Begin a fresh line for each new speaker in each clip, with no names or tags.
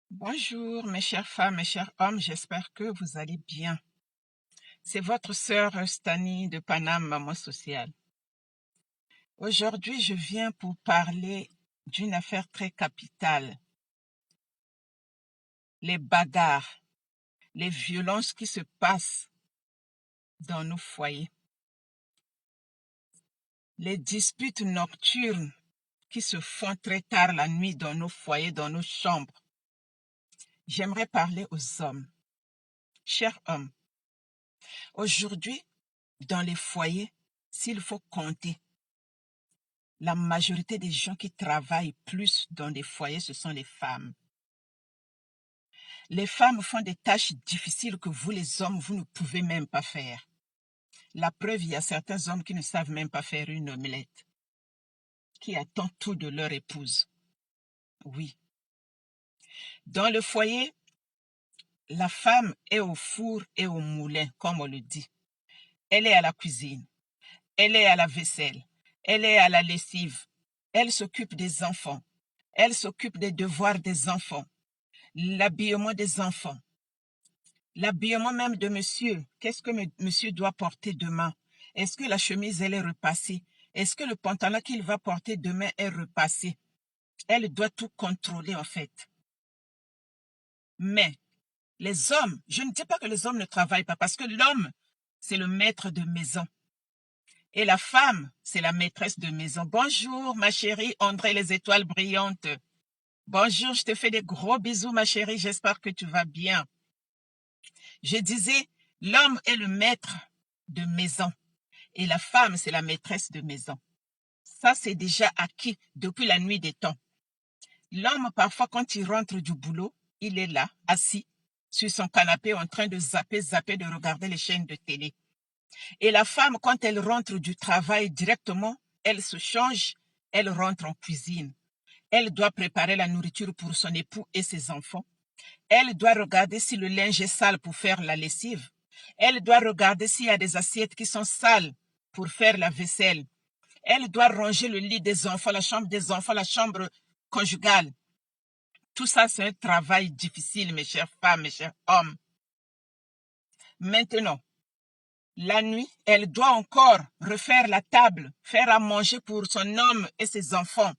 Bonjour mes chères femmes, mes chers hommes, j'espère que vous allez bien. C'est votre sœur Stani de Paname, Maman Sociale. Aujourd'hui, je viens pour parler d'une affaire très capitale. Les bagarres, les violences qui se passent dans nos foyers. Les disputes nocturnes qui se font très tard la nuit dans nos foyers, dans nos chambres. J'aimerais parler aux hommes. Chers hommes, aujourd'hui, dans les foyers, s'il faut compter, la majorité des gens qui travaillent plus dans les foyers, ce sont les femmes. Les femmes font des tâches difficiles que vous, les hommes, vous ne pouvez même pas faire. La preuve, il y a certains hommes qui ne savent même pas faire une omelette, qui attendent tout de leur épouse. Oui. Dans le foyer, la femme est au four et au moulin, comme on le dit. Elle est à la cuisine, elle est à la vaisselle, elle est à la lessive, elle s'occupe des enfants, elle s'occupe des devoirs des enfants, l'habillement des enfants, l'habillement même de monsieur. Qu'est-ce que monsieur doit porter demain? Est-ce que la chemise, elle est repassée? Est-ce que le pantalon qu'il va porter demain est repassé? Elle doit tout contrôler en fait. Mais les hommes, je ne dis pas que les hommes ne travaillent pas, parce que l'homme, c'est le maître de maison. Et la femme, c'est la maîtresse de maison. Bonjour, ma chérie André les étoiles brillantes. Bonjour, je te fais des gros bisous, ma chérie. J'espère que tu vas bien. Je disais, l'homme est le maître de maison et la femme, c'est la maîtresse de maison. Ça, c'est déjà acquis depuis la nuit des temps. L'homme, parfois, quand il rentre du boulot, il est là, assis, sur son canapé, en train de zapper, de regarder les chaînes de télé. Et la femme, quand elle rentre du travail directement, elle se change, elle rentre en cuisine. Elle doit préparer la nourriture pour son époux et ses enfants. Elle doit regarder si le linge est sale pour faire la lessive. Elle doit regarder s'il y a des assiettes qui sont sales pour faire la vaisselle. Elle doit ranger le lit des enfants, la chambre des enfants, la chambre conjugale. Tout ça, c'est un travail difficile, mes chères femmes, mes chers hommes. Maintenant, la nuit, elle doit encore refaire la table, faire à manger pour son homme et ses enfants.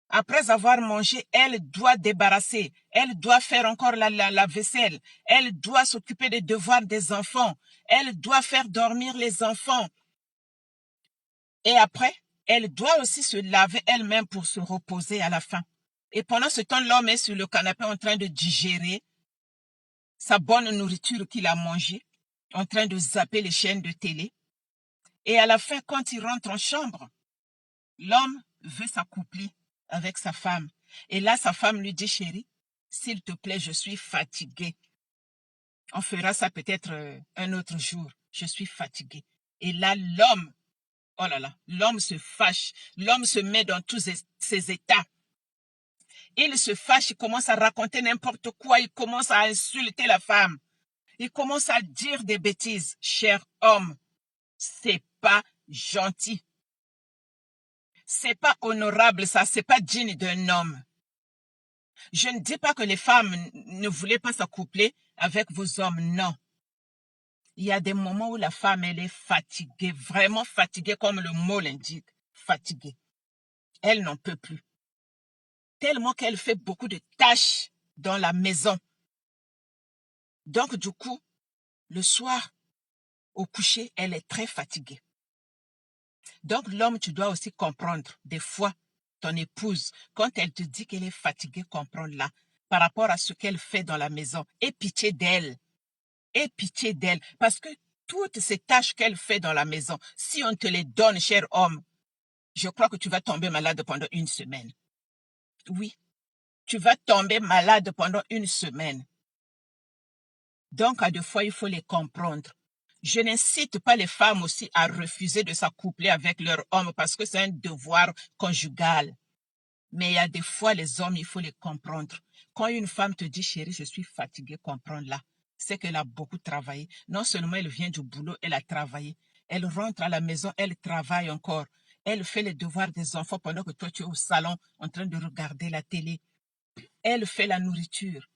Après avoir mangé, elle doit débarrasser, elle doit faire encore la vaisselle, elle doit s'occuper des devoirs des enfants, elle doit faire dormir les enfants. Et après, elle doit aussi se laver elle-même pour se reposer à la fin. Et pendant ce temps, l'homme est sur le canapé en train de digérer sa bonne nourriture qu'il a mangée, en train de zapper les chaînes de télé. Et à la fin, quand il rentre en chambre, l'homme veut s'accoupler avec sa femme. Et là, sa femme lui dit, chérie, s'il te plaît, je suis fatiguée. On fera ça peut-être un autre jour. Je suis fatiguée. Et là, l'homme, oh là là, l'homme se fâche. L'homme se met dans tous ses états. Il se fâche, il commence à raconter n'importe quoi, il commence à insulter la femme. Il commence à dire des bêtises. Cher homme, c'est pas gentil. C'est pas honorable ça, c'est pas digne d'un homme. Je ne dis pas que les femmes ne voulaient pas s'accoupler avec vos hommes, non. Il y a des moments où la femme, elle est fatiguée, vraiment fatiguée, comme le mot l'indique, fatiguée. Elle n'en peut plus. Tellement qu'elle fait beaucoup de tâches dans la maison. Donc, du coup, le soir, au coucher, elle est très fatiguée. Donc, l'homme, tu dois aussi comprendre, des fois, ton épouse, quand elle te dit qu'elle est fatiguée, comprends-la par rapport à ce qu'elle fait dans la maison. Aie pitié d'elle. Aie pitié d'elle. Parce que toutes ces tâches qu'elle fait dans la maison, si on te les donne, cher homme, je crois que tu vas tomber malade pendant une semaine. Oui, tu vas tomber malade pendant une semaine. Donc, à deux fois, il faut les comprendre. Je n'incite pas les femmes aussi à refuser de s'accoupler avec leur homme parce que c'est un devoir conjugal. Mais il y a des fois, les hommes, il faut les comprendre. Quand une femme te dit, chérie, je suis fatiguée, comprends-la. C'est qu'elle a beaucoup travaillé. Non seulement elle vient du boulot, elle a travaillé. Elle rentre à la maison, elle travaille encore. Elle fait les devoirs des enfants pendant que toi, tu es au salon en train de regarder la télé. Elle fait la nourriture.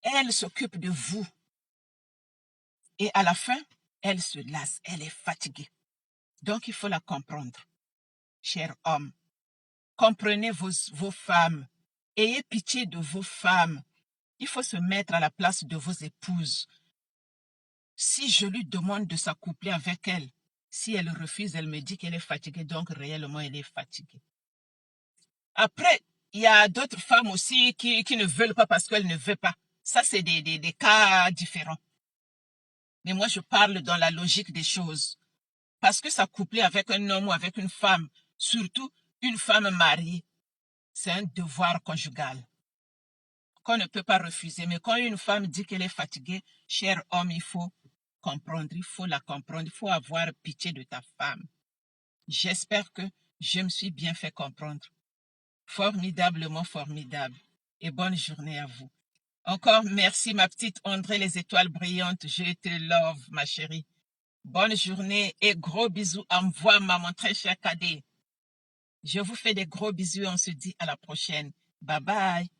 Elle s'occupe de vous. Et à la fin, elle se lasse, elle est fatiguée. Donc, il faut la comprendre. Chers hommes, comprenez vos femmes. Ayez pitié de vos femmes. Il faut se mettre à la place de vos épouses. Si je lui demande de s'accoupler avec elle, si elle refuse, elle me dit qu'elle est fatiguée, donc réellement, elle est fatiguée. Après, il y a d'autres femmes aussi qui ne veulent pas parce qu'elles ne veulent pas. Ça, c'est des cas différents. Mais moi, je parle dans la logique des choses. Parce que s'accoupler avec un homme ou avec une femme, surtout une femme mariée, c'est un devoir conjugal qu'on ne peut pas refuser. Mais quand une femme dit qu'elle est fatiguée, cher homme, il faut comprendre, il faut la comprendre, il faut avoir pitié de ta femme. J'espère que je me suis bien fait comprendre. Formidablement formidable. Et bonne journée à vous. Encore merci, ma petite André, les étoiles brillantes. Je te love, ma chérie. Bonne journée et gros bisous. Envoie maman très cher cadet. Je vous fais des gros bisous et on se dit à la prochaine. Bye bye.